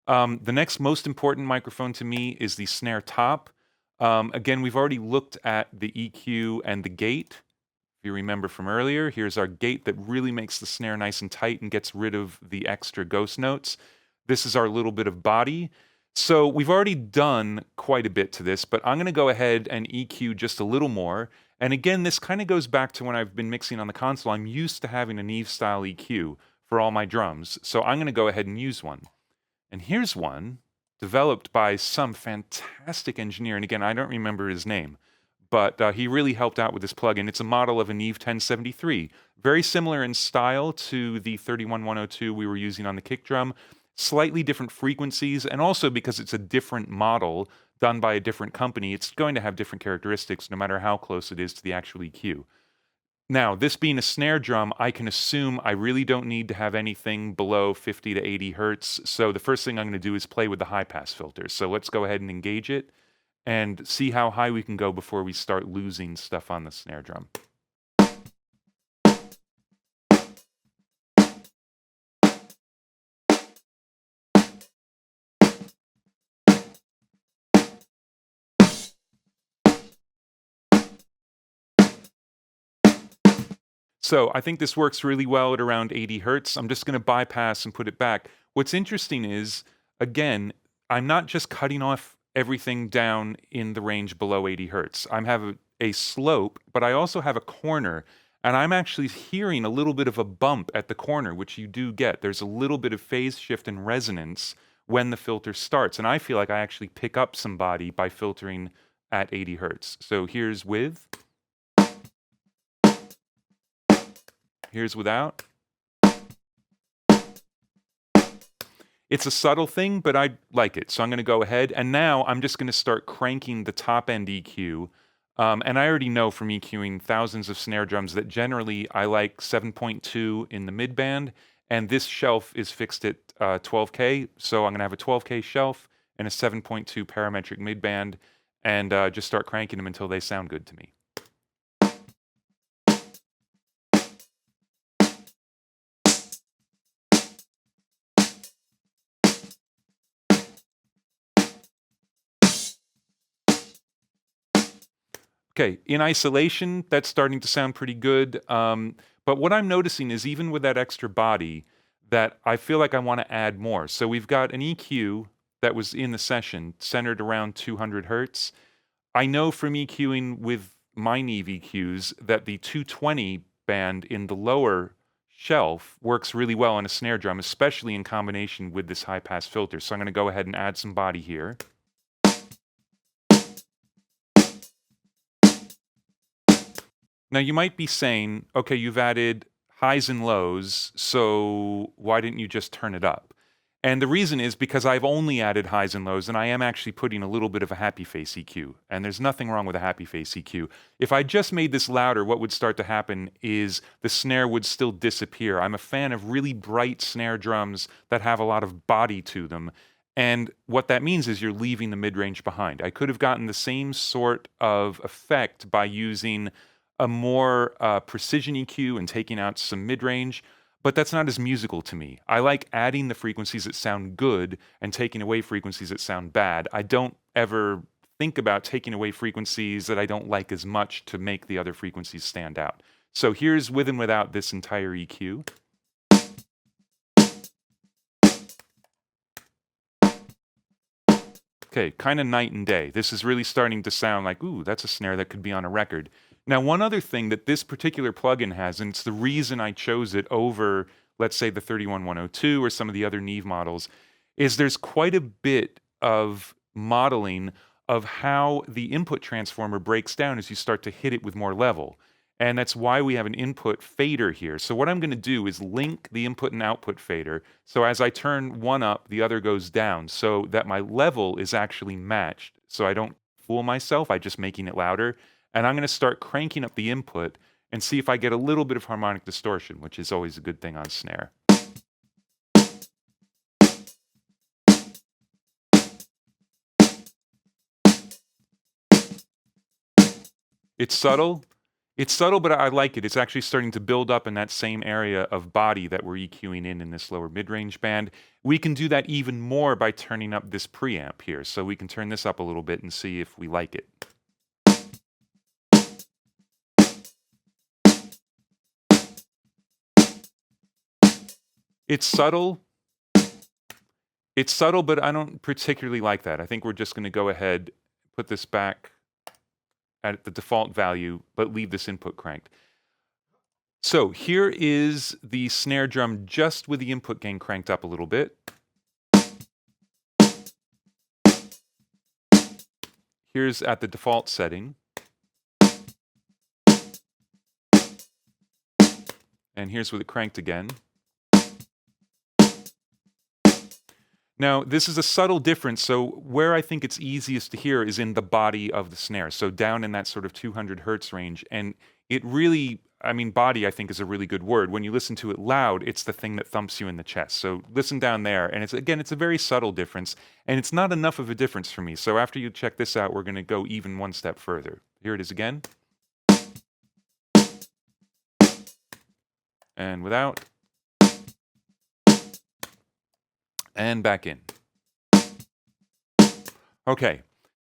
The next most important microphone to me is the snare top. Again, we've already looked at the EQ and the gate. If you remember from earlier, here's our gate that really makes the snare nice and tight and gets rid of the extra ghost notes. This is our little bit of body. So we've already done quite a bit to this, but I'm going to go ahead and EQ just a little more. And again, this kind of goes back to when I've been mixing on the console. I'm used to having a Neve-style EQ for all my drums, so I'm going to go ahead and use one. And here's one developed by some fantastic engineer. And again, I don't remember his name, but he really helped out with this plugin. It's a model of a Neve 1073, very similar in style to the 31102 we were using on the kick drum, slightly different frequencies, and also because it's a different model done by a different company, it's going to have different characteristics no matter how close it is to the actual EQ. Now, this being a snare drum, I can assume I really don't need to have anything below 50 to 80 hertz. So the first thing I'm going to do is play with the high pass filter. So let's go ahead and engage it and see how high we can go before we start losing stuff on the snare drum. So I think this works really well at around 80 hertz. I'm just going to bypass and put it back. What's interesting is, again, I'm not just cutting off everything down in the range below 80 hertz. I have a slope, but I also have a corner, and I'm actually hearing a little bit of a bump at the corner, which you do get. There's a little bit of phase shift and resonance when the filter starts, and I feel like I actually pick up some body by filtering at 80 hertz. So here's with. Here's without. It's a subtle thing, but I like it. So I'm going to go ahead. And now I'm just going to start cranking the top end EQ. And I already know from EQing thousands of snare drums that generally I like 7.2 in the mid band. And this shelf is fixed at 12K. So I'm going to have a 12K shelf and a 7.2 parametric mid band. And just start cranking them until they sound good to me. Okay, in isolation, that's starting to sound pretty good. But what I'm noticing is even with that extra body, that I feel like I want to add more. So we've got an EQ that was in the session centered around 200 hertz. I know from EQing with my Neve EQs that the 220 band in the lower shelf works really well on a snare drum, especially in combination with this high pass filter. So I'm going to go ahead and add some body here. Now you might be saying, okay, you've added highs and lows, so why didn't you just turn it up? And the reason is because I've only added highs and lows, and I am actually putting a little bit of a happy face EQ. And there's nothing wrong with a happy face EQ. If I just made this louder, what would start to happen is the snare would still disappear. I'm a fan of really bright snare drums that have a lot of body to them. And what that means is you're leaving the mid-range behind. I could have gotten the same sort of effect by using a more precision EQ and taking out some mid-range, but that's not as musical to me. I like adding the frequencies that sound good and taking away frequencies that sound bad. I don't ever think about taking away frequencies that I don't like as much to make the other frequencies stand out. So here's with and without this entire EQ. Okay, kind of night and day. This is really starting to sound like, ooh, that's a snare that could be on a record. Now, one other thing that this particular plugin has, and it's the reason I chose it over, let's say, the 31102 or some of the other Neve models, is there's quite a bit of modeling of how the input transformer breaks down as you start to hit it with more level. And that's why we have an input fader here. So what I'm going to do is link the input and output fader. So as I turn one up, the other goes down so that my level is actually matched. So I don't fool myself by just making it louder. And I'm going to start cranking up the input and see if I get a little bit of harmonic distortion, which is always a good thing on snare. It's subtle. It's subtle, but I like it. It's actually starting to build up in that same area of body that we're EQing in this lower mid-range band. We can do that even more by turning up this preamp here. So we can turn this up a little bit and see if we like it. It's subtle. It's subtle, but I don't particularly like that. I think we're just going to go ahead, put this back at the default value, but leave this input cranked. So here is the snare drum just with the input gain cranked up a little bit. Here's at the default setting. And here's with it cranked again. Now, this is a subtle difference, so where I think it's easiest to hear is in the body of the snare, so down in that sort of 200 hertz range, and it really, I mean, body I think is a really good word. When you listen to it loud, it's the thing that thumps you in the chest. So listen down there, and it's a very subtle difference, and it's not enough of a difference for me. So after you check this out, we're going to go even one step further. Here it is again. And without. And back in. Okay,